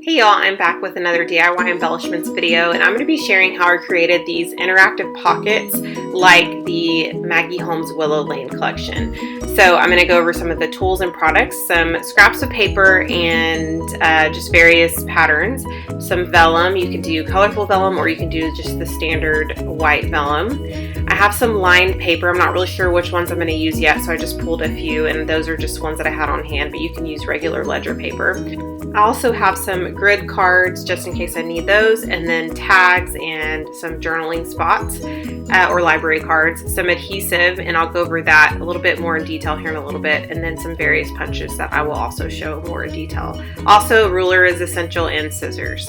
Hey y'all, I'm back with another DIY embellishments video, and I'm going to be sharing how I created these interactive pockets like the Maggie Holmes Willow Lane collection. So I'm going to go over some of the tools and products, some scraps of paper, and just various patterns. Some vellum, you can do colorful vellum or you can do just the standard white vellum. I have some lined paper. I'm not really sure which ones I'm going to use yet, so I just pulled a few, and those are just ones that I had on hand, but you can use regular ledger paper. I also have some grid cards just in case I need those, and then tags and some journaling spots or library cards, some adhesive, and I'll go over that a little bit more in detail here in a little bit, and then some various punches that I will also show more in detail. Also, ruler is essential, and scissors.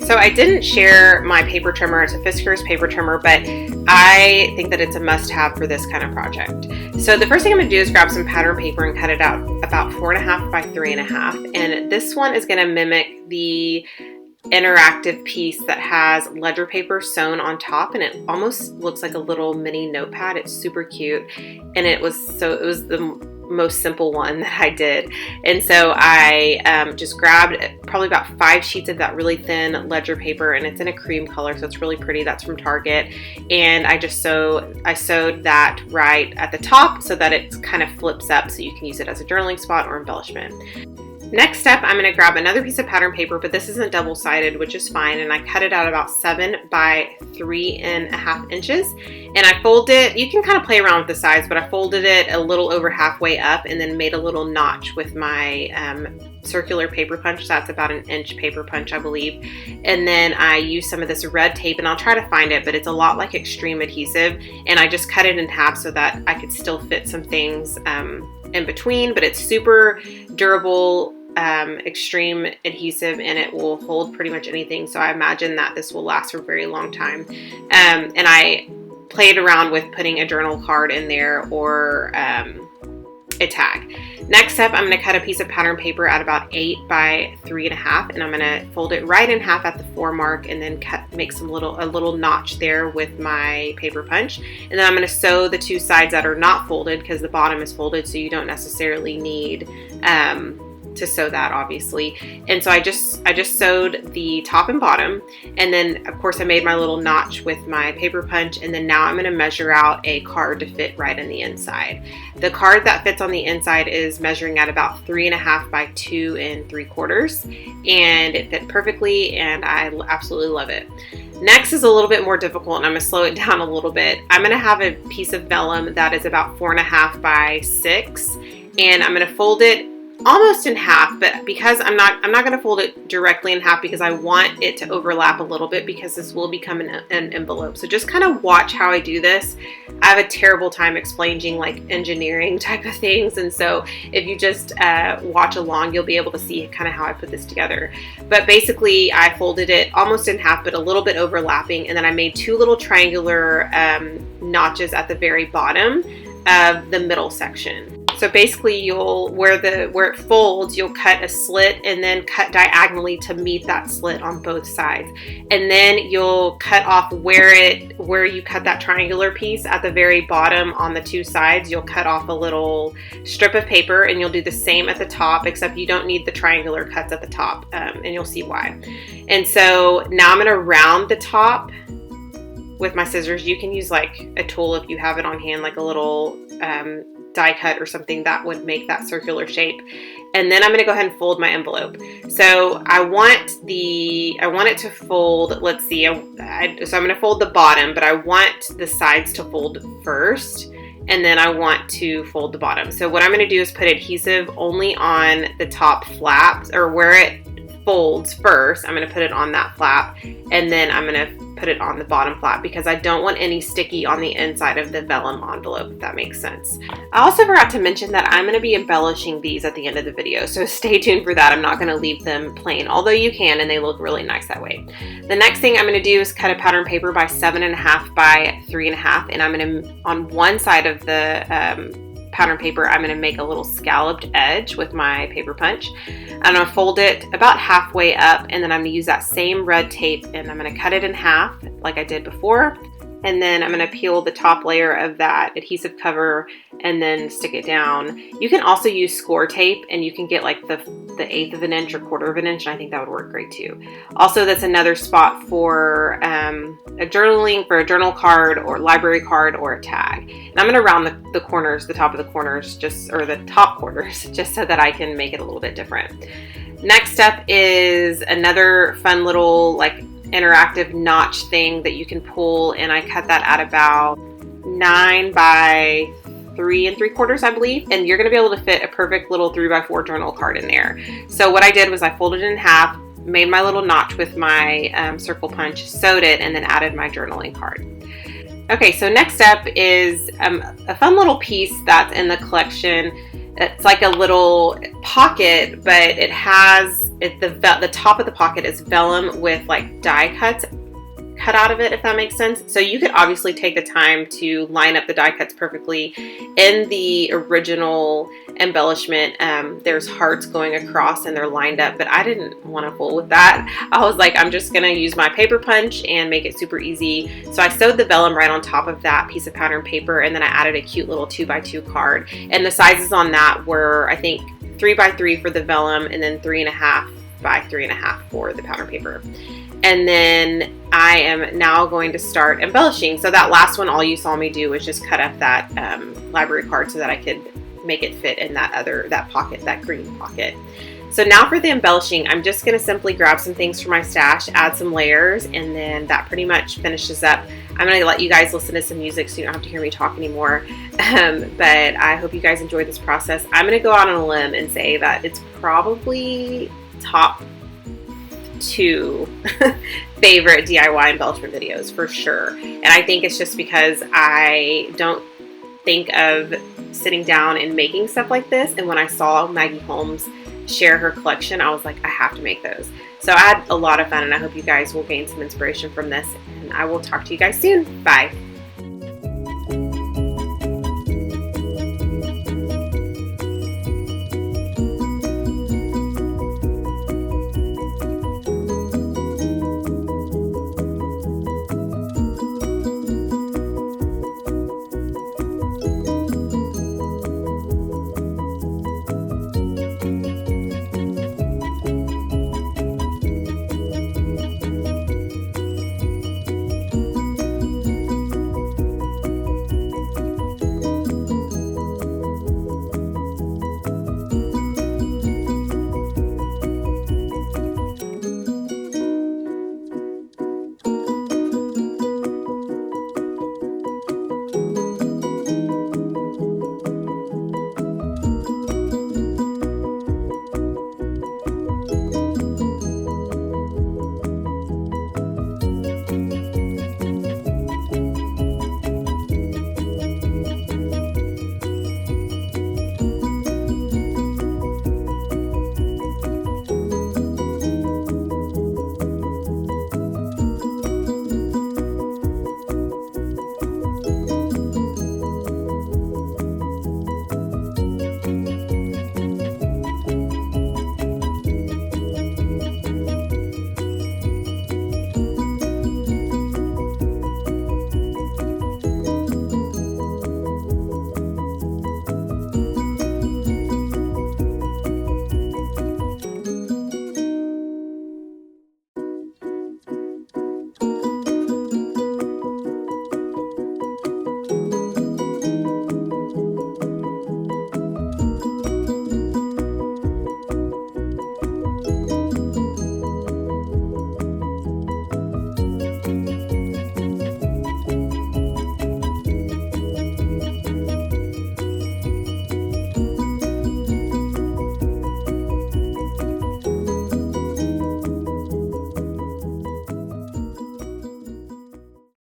So I didn't share my paper trimmer. It's a Fiskars paper trimmer, but I think that it's a must-have for this kind of project. So the first thing I'm going to do is grab some pattern paper and cut it out about 4.5 by 3.5, and this one is going to mimic the interactive piece that has ledger paper sewn on top, and it almost looks like a little mini notepad. It's super cute, and it was the most simple one that I did. And so I just grabbed probably about 5 sheets of that really thin ledger paper, and it's in a cream color, so it's really pretty. That's from Target. And I sewed that right at the top so that it kind of flips up so you can use it as a journaling spot or embellishment. Next step, I'm going to grab another piece of pattern paper, but this isn't double-sided, which is fine, and I cut it out about 7 by 3.5 inches, and I fold it. You can kind of play around with the size, but I folded it a little over halfway up and then made a little notch with my circular paper punch. That's about an inch paper punch, I believe. And then I use some of this red tape, and I'll try to find it, but it's a lot like extreme adhesive, and I just cut it in half so that I could still fit some things in between, but it's super durable, extreme adhesive, and it will hold pretty much anything. So I imagine that this will last for a very long time. And I played around with putting a journal card in there or a tag. Next step, I'm going to cut a piece of pattern paper at about 8 by 3.5, and I'm going to fold it right in half at the 4 mark, and then make a little notch there with my paper punch. And then I'm going to sew the 2 sides that are not folded, because the bottom is folded, so you don't necessarily need to sew that, obviously. And so I just sewed the top and bottom, and then of course I made my little notch with my paper punch, and then now I'm going to measure out a card to fit right in the inside. The card that fits on the inside is measuring at about 3.5 by 2 3/4, and it fit perfectly, and I absolutely love it. Next is a little bit more difficult, and I'm going to slow it down a little bit. I'm going to have a piece of vellum that is about 4.5 by 6, and I'm going to fold it almost in half, but because I'm not going to fold it directly in half, because I want it to overlap a little bit, because this will become an envelope. So just kind of watch how I do this. I have a terrible time explaining like engineering type of things, and so if you just watch along, you'll be able to see kind of how I put this together. But basically I folded it almost in half, but a little bit overlapping, and then I made 2 little triangular notches at the very bottom of the middle section. So basically where it folds, you'll cut a slit and then cut diagonally to meet that slit on both sides. And then you'll cut off where you cut that triangular piece at the very bottom on the 2 sides. You'll cut off a little strip of paper, and you'll do the same at the top, except you don't need the triangular cuts at the top, and you'll see why. And so now I'm going to round the top with my scissors. You can use like a tool if you have it on hand, like a little die cut or something that would make that circular shape. And then I'm going to go ahead and fold my envelope. So I want it to fold, let's see, so I'm going to fold the bottom, but I want the sides to fold first, and then I want to fold the bottom. So what I'm going to do is put adhesive only on the top flaps, or where it folds first. I'm going to put it on that flap, and then I'm going to put it on the bottom flap, because I don't want any sticky on the inside of the vellum envelope, if that makes sense. I also forgot to mention that I'm going to be embellishing these at the end of the video, so stay tuned for that. I'm not going to leave them plain, although you can, and they look really nice that way. The next thing I'm going to do is cut a pattern paper by 7.5 by 3.5, and I'm going to, on one side of the pattern paper, I'm going to make a little scalloped edge with my paper punch. I'm going to fold it about halfway up, and then I'm going to use that same red tape, and I'm going to cut it in half like I did before. and then I'm going to peel the top layer of that adhesive cover and then stick it down. You can also use score tape, and you can get like the 1/8 of an inch or 1/4 of an inch, and I think that would work great too. Also, that's another spot for a journaling, for a journal card or library card or a tag. And I'm going to round the corners, the top of the corners, or the top corners, just so that I can make it a little bit different. Next step is another fun little like interactive notch thing that you can pull, and I cut that at about 9 by 3 3/4, I believe, and you're going to be able to fit a perfect little 3x4 journal card in there. So what I did was I folded it in half, made my little notch with my circle punch, sewed it, and then added my journaling card. Okay, so next up is a fun little piece that's in the collection. It's like a little pocket, but it has the top of the pocket is vellum with like die cuts cut out of it, if that makes sense. So you could obviously take the time to line up the die cuts perfectly. In the original embellishment, there's hearts going across and they're lined up, but I didn't want to fool with that. I was like, I'm just gonna use my paper punch and make it super easy. So I sewed the vellum right on top of that piece of pattern paper, and then I added a cute little 2x2 card. And the sizes on that were, I think, 3x3 for the vellum, and then 3.5 by 3.5 for the pattern paper. And then I am now going to start embellishing. So that last one, all you saw me do was just cut up that library card so that I could make it fit in that pocket, that green pocket. So now for the embellishing, I'm just going to simply grab some things from my stash, add some layers, and then that pretty much finishes up. I'm going to let you guys listen to some music so you don't have to hear me talk anymore. But I hope you guys enjoyed this process. I'm going to go out on a limb and say that it's probably top 2 favorite DIY embellishment videos for sure. And I think it's just because I don't think of sitting down and making stuff like this. And when I saw Maggie Holmes share her collection, I was like, I have to make those. So I had a lot of fun, and I hope you guys will gain some inspiration from this, and I will talk to you guys soon. Bye.